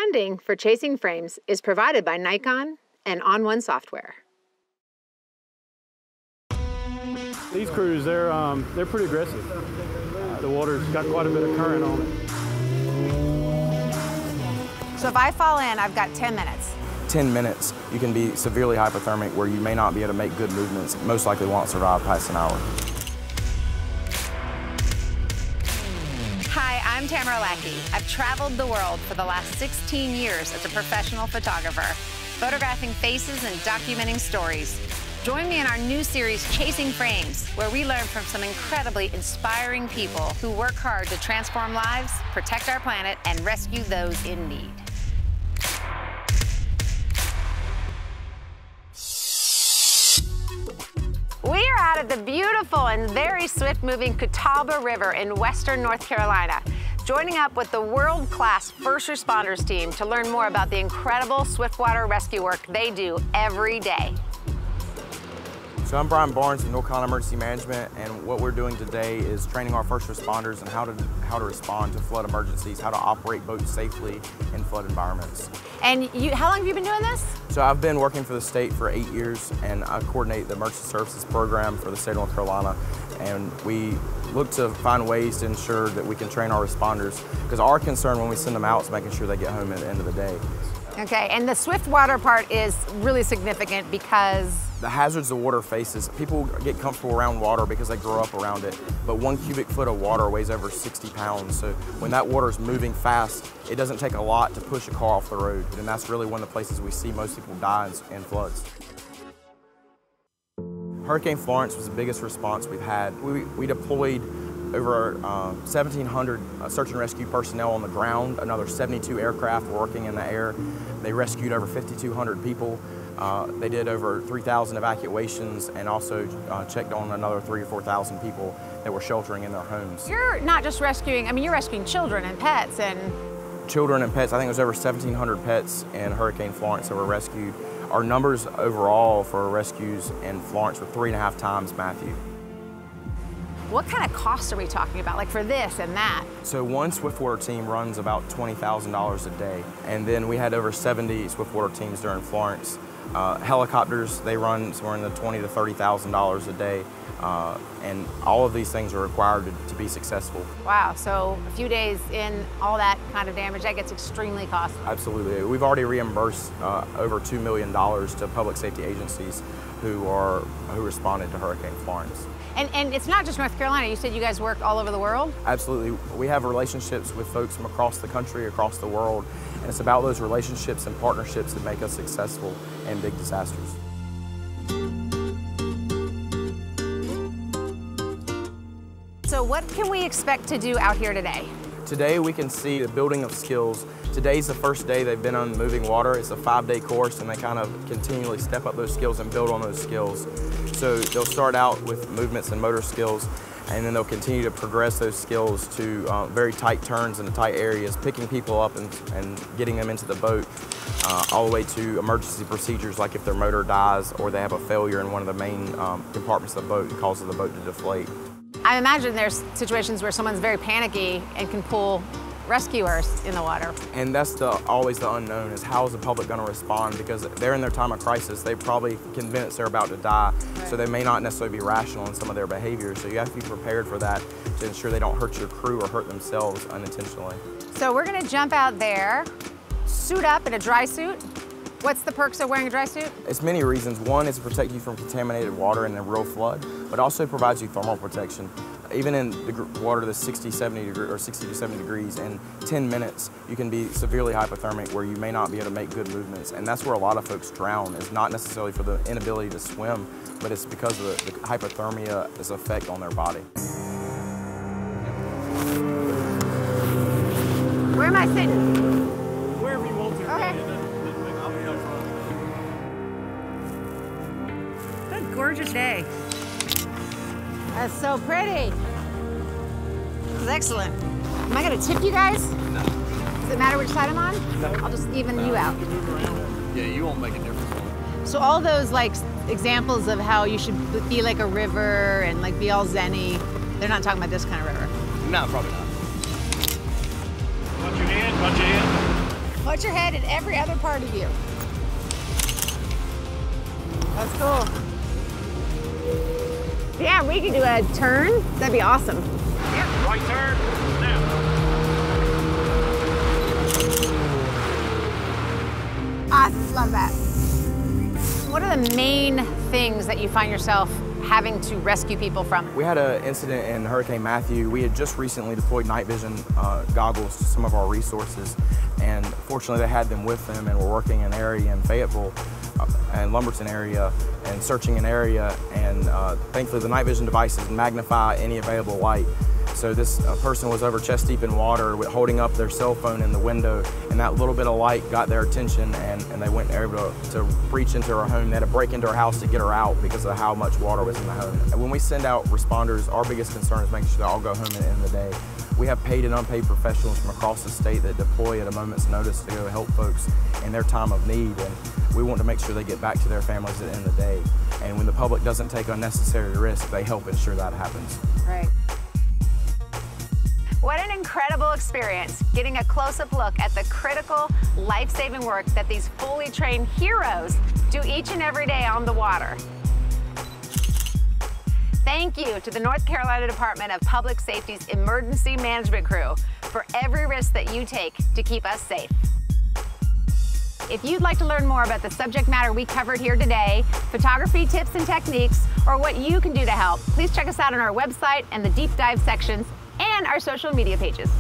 Funding for Chasing Frames is provided by Nikon and On1 Software. These crews, they're pretty aggressive. The water's got quite a bit of current on it. So if I fall in, I've got 10 minutes. 10 minutes, you can be severely hypothermic where you may not be able to make good movements, most likely won't survive past an hour. Hi, I'm Tamara Lackey. I've traveled the world for the last 16 years as a professional photographer, photographing faces and documenting stories. Join me in our new series, Chasing Frames, where we learn from some incredibly inspiring people who work hard to transform lives, protect our planet, and rescue those in need. We are out at the beautiful and very swift-moving Catawba River in western North Carolina, joining up with the world-class first responders team to learn more about the incredible swiftwater rescue work they do every day. So I'm Brian Barnes from North Carolina Emergency Management, and what we're doing today is training our first responders on how to respond to flood emergencies, how to operate boats safely in flood environments. And how long have you been doing this? So I've been working for the state for 8 years, and I coordinate the emergency services program for the state of North Carolina, and we look to find ways to ensure that we can train our responders, because our concern when we send them out is making sure they get home at the end of the day. Okay, and the swift water part is really significant because the hazards the water faces, people get comfortable around water because they grow up around it, but 1 cubic foot of water weighs over 60 pounds. So when that water is moving fast, it doesn't take a lot to push a car off the road. And that's really one of the places we see most people die in floods. Hurricane Florence was the biggest response we've had. We deployed over 1,700 search and rescue personnel on the ground, another 72 aircraft working in the air. They rescued over 5,200 people. They did over 3,000 evacuations and also checked on another 3,000 or 4,000 people that were sheltering in their homes. You're not just rescuing, I mean, you're rescuing children and pets and... Children and pets, I think it was over 1,700 pets in Hurricane Florence that were rescued. Our numbers overall for rescues in Florence were 3.5 times Matthew. What kind of costs are we talking about, like for this and that? So one swiftwater team runs about $20,000 a day, and then we had over 70 swiftwater teams during Florence. Helicopters, they run somewhere in the $20,000 to $30,000 a day, and all of these things are required to be successful. Wow, so a few days in all that kind of damage, that gets extremely costly. Absolutely. We've already reimbursed over $2 million to public safety agencies who responded to Hurricane Florence. And it's not just North Carolina, you said you guys work all over the world? Absolutely. We have relationships with folks from across the country, across the world, and it's about those relationships and partnerships that make us successful in big disasters. So what can we expect to do out here today? Today we can see the building of skills. Today's the first day they've been on moving water. It's a 5-day course, and they kind of continually step up those skills and build on those skills. So they'll start out with movements and motor skills, and then they'll continue to progress those skills to very tight turns into tight areas, picking people up and getting them into the boat, all the way to emergency procedures, like if their motor dies or they have a failure in one of the main compartments of the boat and causes the boat to deflate. I imagine there's situations where someone's very panicky and can pull rescuers in the water. And that's always the unknown, is how is the public going to respond, because they're in their time of crisis. They probably convinced they're about to die, right. So they may not necessarily be rational in some of their behaviors. So you have to be prepared for that to ensure they don't hurt your crew or hurt themselves unintentionally. So we're going to jump out there, suit up in a dry suit. What's the perks of wearing a dry suit? It's many reasons. One is to protect you from contaminated water in a real flood, but also provides you thermal protection. Even in the water that's 60 to 70 degrees, in 10 minutes, you can be severely hypothermic where you may not be able to make good movements. And that's where a lot of folks drown. It's not necessarily for the inability to swim, but it's because of the hypothermia's effect on their body. Where am I sitting? Wherever you want to. Okay. I'll be up front. What a gorgeous day. That's so pretty. This is excellent. Am I going to tip you guys? No. Does it matter which side I'm on? No. I'll just even you out. Yeah, you won't make a difference. So all those like examples of how you should be like a river and like be all zen-y, they're not talking about this kind of river. No, probably not. Watch your head, watch your head. Put your head in every other part of you. That's cool. Yeah, we could do a turn. That'd be awesome. Yeah, right turn, now. I love that. What are the main things that you find yourself having to rescue people from? We had an incident in Hurricane Matthew. We had just recently deployed night vision goggles to some of our resources, and fortunately they had them with them, and we're working in an area in Fayetteville and Lumberton area and searching an area, and thankfully the night vision devices magnify any available light. So this person was over chest deep in water holding up their cell phone in the window, and that little bit of light got their attention, and they went able to reach into her home. They had to break into her house to get her out because of how much water was in the home. And when we send out responders, our biggest concern is making sure they all go home at the end of the day. We have paid and unpaid professionals from across the state that deploy at a moment's notice to go help folks in their time of need, and we want to make sure they get back to their families at the end of the day. And when the public doesn't take unnecessary risk, they help ensure that happens. Right. What an incredible experience, getting a close-up look at the critical, life-saving work that these fully trained heroes do each and every day on the water. Thank you to the North Carolina Department of Public Safety's Emergency Management Crew for every risk that you take to keep us safe. If you'd like to learn more about the subject matter we covered here today, photography tips and techniques, or what you can do to help, please check us out on our website and the deep dive sections and our social media pages.